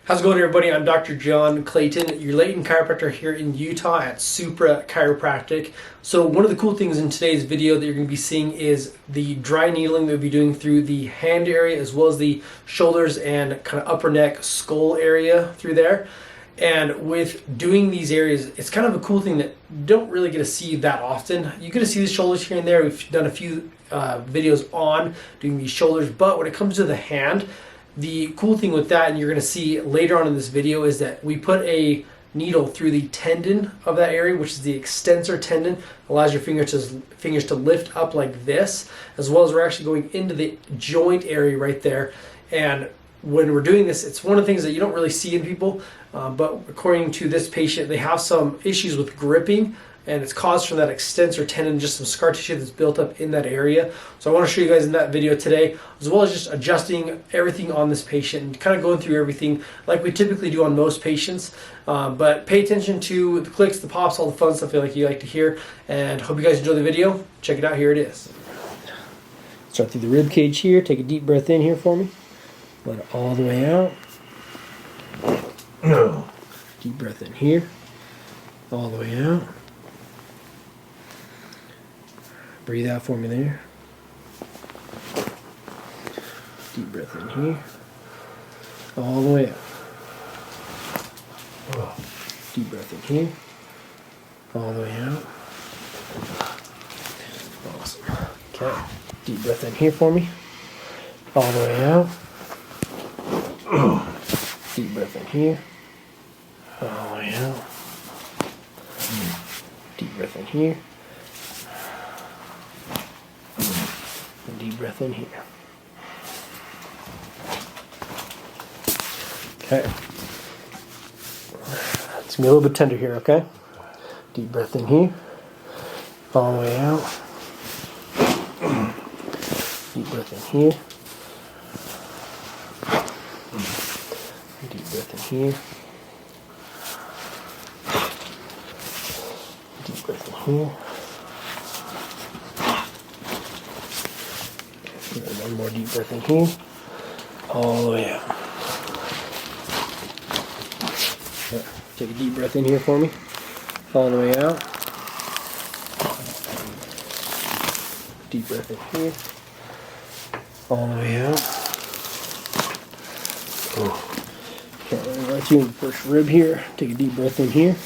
How's it going, everybody? I'm Dr. Jon Clayton, your Layton chiropractor here in Utah at Supra Chiropractic. So one of the cool things in today's video that you're going to be seeing is the dry needling that we'll be doing through the hand area as well as the shoulders and kind of upper neck skull area through there. And with doing these areas, it's kind of a cool thing that you don't really get to see that often. You get to see the shoulders here and there. We've done a few videos on doing these shoulders, but when it comes to the hand, the cool thing with that, and you're going to see later on in this video, is that we put a needle through the tendon of that area, which is the extensor tendon. Allows your fingers to lift up like this, as well as we're actually going into the joint area right there. And when we're doing this, it's one of the things that you don't really see in people, but according to this patient, they have some issues with gripping, and it's caused from that extensor tendon, just some scar tissue that's built up in that area. So I want to show you guys in that video today, as well as just adjusting everything on this patient and kind of going through everything like we typically do on most patients. But pay attention to the clicks, the pops, all the fun stuff like you like to hear, and hope you guys enjoy the video. Check it out, here it is. Start through the rib cage here. Take a deep breath in here for me. Let it all the way out. Deep breath in here. All the way out. Breathe out for me there. Deep breath in here. All the way out. Deep breath in here. All the way out. Awesome. Okay. Deep breath in here for me. All the way out. Deep breath in here. All the way out. Deep breath in here. And deep breath in here. Okay. It's going to be a little bit tender here, okay? Deep breath in here. All the way out. Deep breath in here. Deep breath in here. Deep breath in here. One more deep breath in here. All the way out. Take a deep breath in here for me. All the way out. Deep breath in here. All the way out. Okay, right through the first rib here. Take a deep breath in here.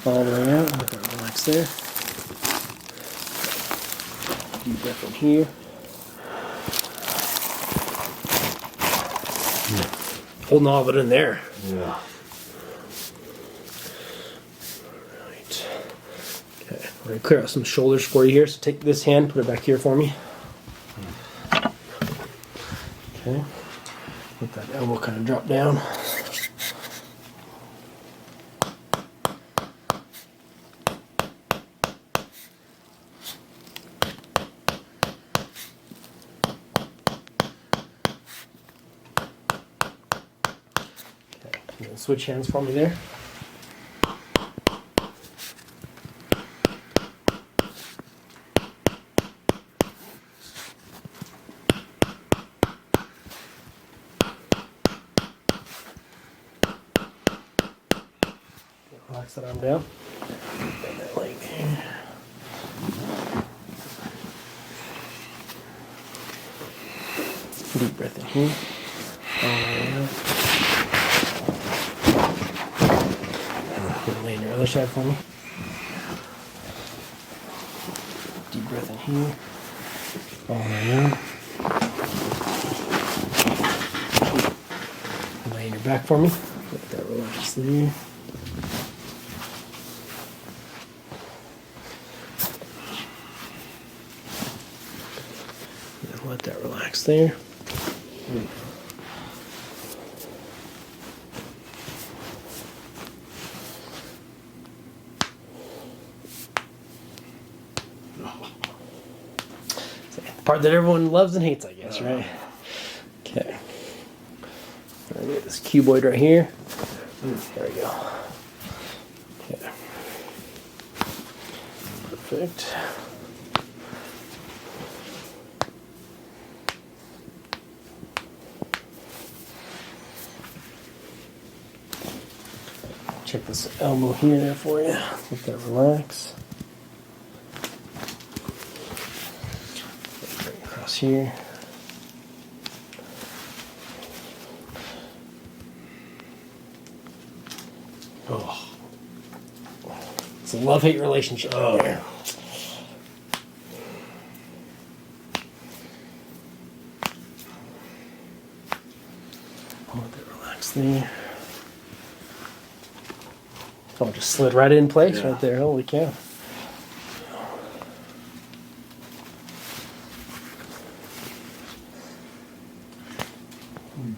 All the way out. Let that relax there. Deep breath in here. Holding all of it in there. Yeah. Right. Okay, we're going to clear out some shoulders for you here. So take this hand, put it back here for me. Okay. Let that elbow kind of drop down. Switch hands for me there. Relax that arm down. Bend that leg there. Deep breath in here. All the way out. Lay on your other side for me. Deep breath in here. All the way out. Lay on your back for me. Let that relax there. And let that relax there. Part that everyone loves and hates, I guess, right? Okay. All right, this cuboid right here. There we go. Okay. Perfect. Check this elbow here there for you. Let that relax. Across here. Oh. It's a love-hate relationship right there. Let that relax there. Oh, it just slid right in place right there. Holy cow.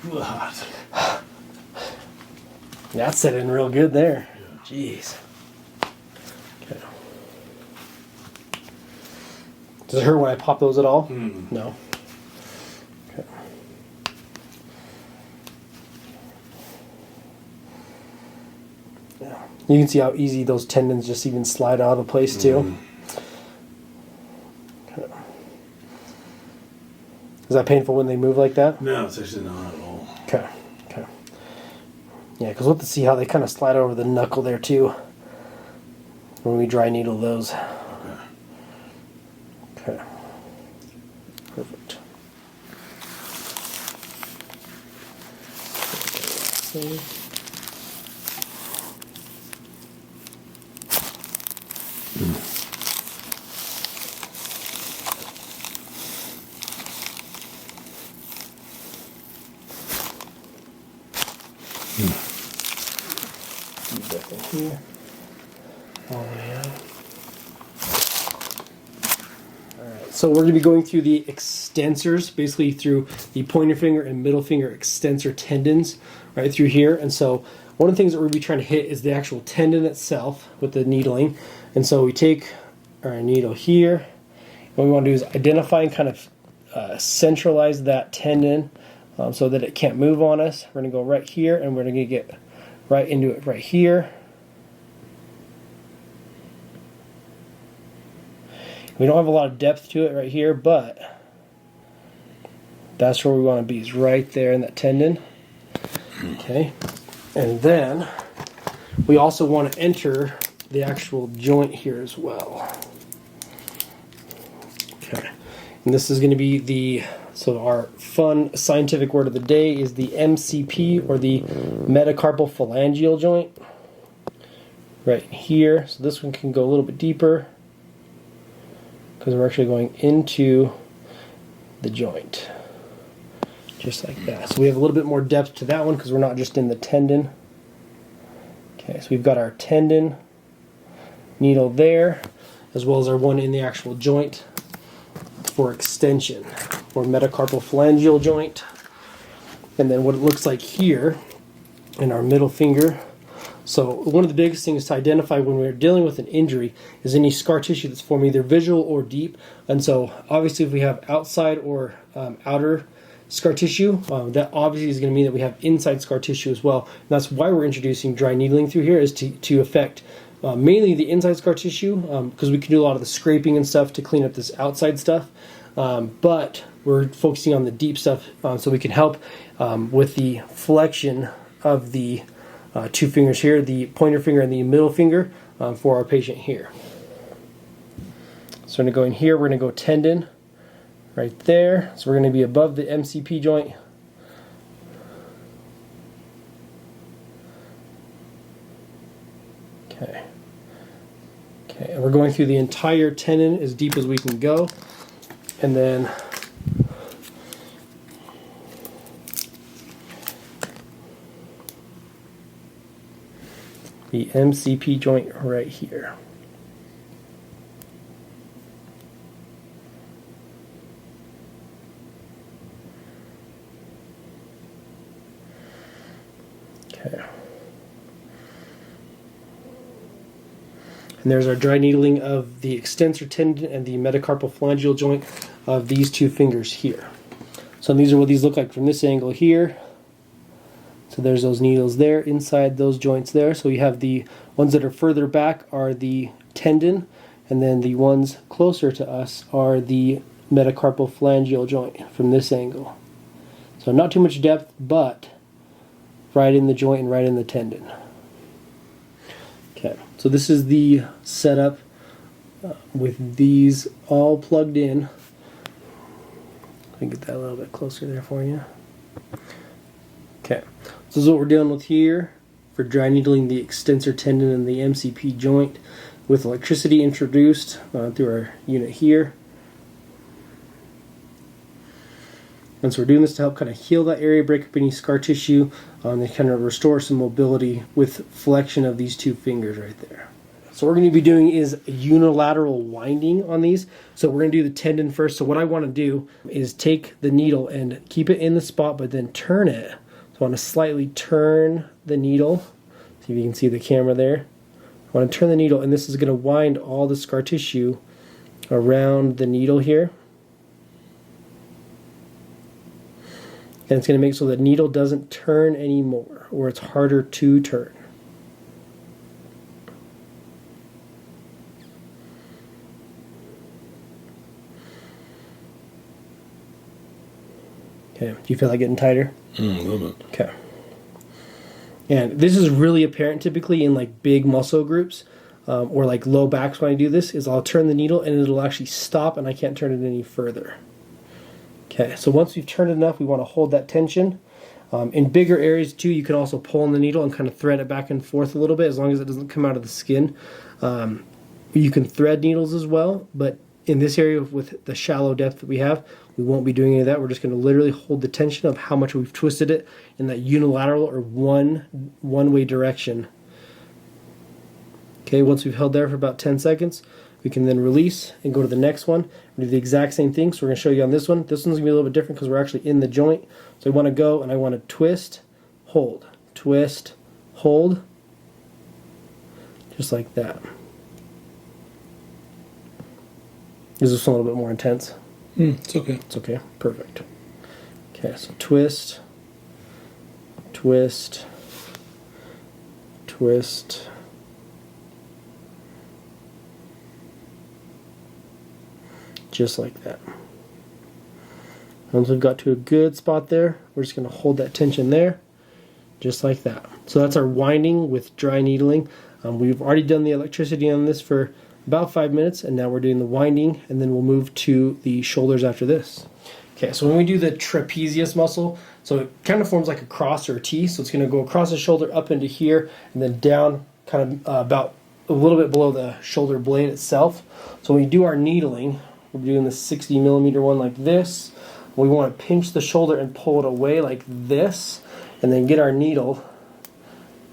God. That set in real good there. Jeez. Okay. Does it hurt when I pop those at all? No. Okay. Yeah. You can see how easy those tendons just even slide out of place too. Okay. Is that painful when they move like that? No, it's actually not at all. Okay. Okay. Yeah, because we'll have to see how they kind of slide over the knuckle there too when we dry needle those. Okay. Perfect. See. Here, all the way out. Alright, so we're going to be going through the extensors, basically through the pointer finger and middle finger extensor tendons, right through here. And so one of the things that we're going to be trying to hit is the actual tendon itself with the needling. And so we take our needle here, and what we want to do is identify and kind of centralize that tendon so that it can't move on us. We're going to go right here, and we're going to get right into it right here. We don't have a lot of depth to it right here, but that's where we want to be, is right there in that tendon. Okay, and then we also want to enter the actual joint here as well. Okay, and this is going to be the, so our fun scientific word of the day is the MCP, or the metacarpal phalangeal joint, right here. So this one can go a little bit deeper, because we're actually going into the joint, just like that. So we have a little bit more depth to that one because we're not just in the tendon. Okay, so we've got our tendon needle there, as well as our one in the actual joint for extension, or metacarpal phalangeal joint. And then what it looks like here in our middle finger. So one of the biggest things to identify when we're dealing with an injury is any scar tissue that's formed, either visual or deep. And so obviously if we have outside or outer scar tissue, that obviously is going to mean that we have inside scar tissue as well. And that's why we're introducing dry needling through here, is to affect mainly the inside scar tissue, because we can do a lot of the scraping and stuff to clean up this outside stuff. But we're focusing on the deep stuff, so we can help with the flexion of the two fingers here, the pointer finger and the middle finger, for our patient here. So we're going to go in here, we're going to go tendon right there. So we're going to be above the MCP joint. Okay. Okay, and we're going through the entire tendon as deep as we can go. And then the MCP joint right here. Okay. And there's our dry needling of the extensor tendon and the metacarpal phalangeal joint of these two fingers here. So these are what these look like from this angle here. So there's those needles there inside those joints there. So we have the ones that are further back are the tendon, and then the ones closer to us are the metacarpal phalangeal joint from this angle. So not too much depth, but right in the joint and right in the tendon. Okay, so this is the setup with these all plugged in. Let me get that a little bit closer there for you. Okay, so this is what we're dealing with here for dry needling the extensor tendon and the MCP joint with electricity introduced through our unit here. And so we're doing this to help kind of heal that area, break up any scar tissue, and kind of restore some mobility with flexion of these two fingers right there. So what we're going to be doing is unilateral winding on these. So we're going to do the tendon first. So what I want to do is take the needle and keep it in the spot, but then turn it. So I want to slightly turn the needle. See if you can see the camera there. I want to turn the needle, and this is going to wind all the scar tissue around the needle here. And it's going to make so the needle doesn't turn anymore, or it's harder to turn. Okay, do you feel like getting tighter? A little bit. Okay. And this is really apparent typically in like big muscle groups or like low backs when I do this, is I'll turn the needle and it'll actually stop and I can't turn it any further. Okay, so once we've turned it enough, we want to hold that tension. In bigger areas too, you can also pull on the needle and kind of thread it back and forth a little bit as long as it doesn't come out of the skin. You can thread needles as well, but in this area with the shallow depth that we have, we won't be doing any of that. We're just going to literally hold the tension of how much we've twisted it in that unilateral or one-way direction. Okay, once we've held there for about 10 seconds, we can then release and go to the next one. We do the exact same thing, so we're going to show you on this one. This one's going to be a little bit different because we're actually in the joint. So I want to go and I want to twist, hold, twist, hold, just like that. Is this one a little bit more intense? It's okay. It's okay, perfect. Okay, so twist, twist, twist, just like that. Once we've got to a good spot there, we're just going to hold that tension there, just like that. So that's our winding with dry needling. We've already done the electricity on this for about 5 minutes, and now we're doing the winding, and then we'll move to the shoulders after this. Okay, so when we do the trapezius muscle, so it kind of forms like a cross or a T, so it's going to go across the shoulder up into here, and then down kind of about a little bit below the shoulder blade itself. So when we do our needling, we're doing the 60 millimeter one like this. We want to pinch the shoulder and pull it away like this, and then get our needle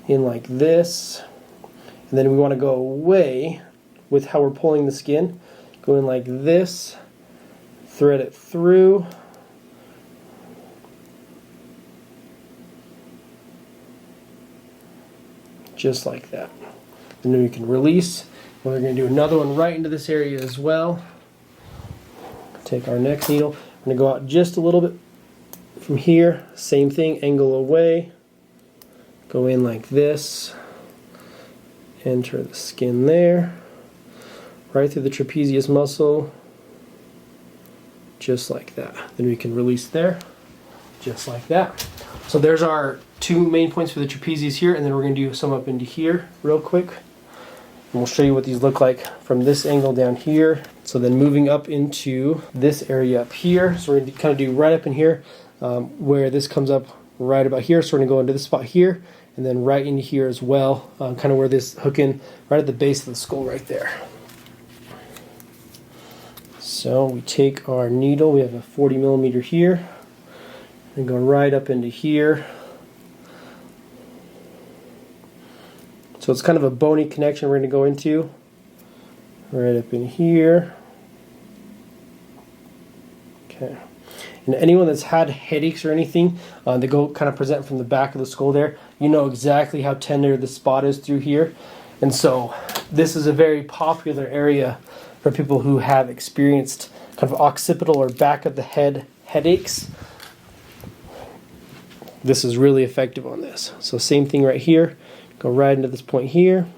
in like this, and then we want to go away with how we're pulling the skin. Go in like this, thread it through, just like that. And then we can release. We're going to do another one right into this area as well. Take our next needle. I'm going to go out just a little bit from here. Same thing, angle away. Go in like this. Enter the skin there. Right through the trapezius muscle, just like that. Then we can release there, just like that. So there's our two main points for the trapezius here, and then we're going to do some up into here real quick. And we'll show you what these look like from this angle down here. So then moving up into this area up here, so we're going to kind of do right up in here where this comes up right about here. So we're going to go into this spot here, and then right into here as well, kind of where this hook in, right at the base of the skull right there. So we take our needle, we have a 40 millimeter here, and go right up into here. So it's kind of a bony connection we're going to go into, right up in here. Okay. And anyone that's had headaches or anything, they go kind of present from the back of the skull there, you know exactly how tender the spot is through here. And so this is a very popular area for people who have experienced kind of occipital or back of the head headaches. This is really effective on this. So same thing right here. Go right into this point here.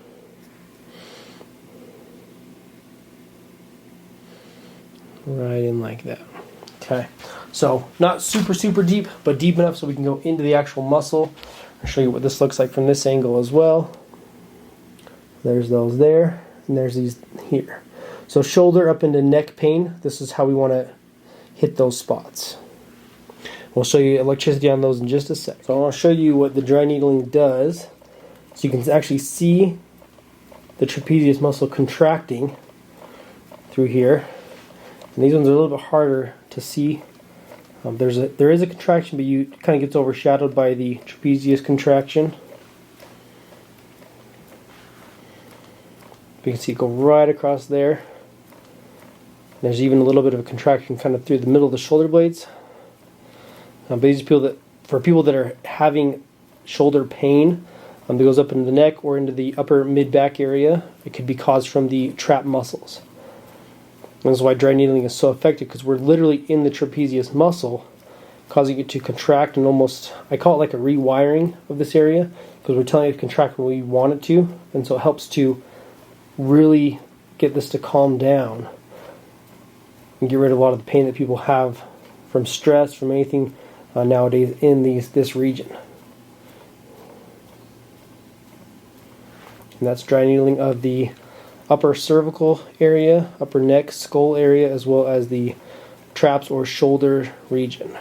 Right in like that. Okay. So not super deep, but deep enough so we can go into the actual muscle. I'll show you what this looks like from this angle as well. There's those there, and there's these here. So shoulder up into neck pain, this is how we want to hit those spots. We'll show you electricity on those in just a sec. So I want to show you what the dry needling does. So you can actually see the trapezius muscle contracting through here. And these ones are a little bit harder to see. There is a contraction, but it kind of gets overshadowed by the trapezius contraction. You can see it go right across there. There's even a little bit of a contraction kind of through the middle of the shoulder blades. But these for people that are having shoulder pain, that goes up into the neck or into the upper mid-back area, it could be caused from the trap muscles. And this is why dry needling is so effective, because we're literally in the trapezius muscle, causing it to contract and almost, I call it like a rewiring of this area, because we're telling it to contract when we want it to, and so it helps to really get this to calm down and get rid of a lot of the pain that people have from stress, from anything nowadays in this region. And that's dry needling of the upper cervical area, upper neck, skull area, as well as the traps or shoulder region.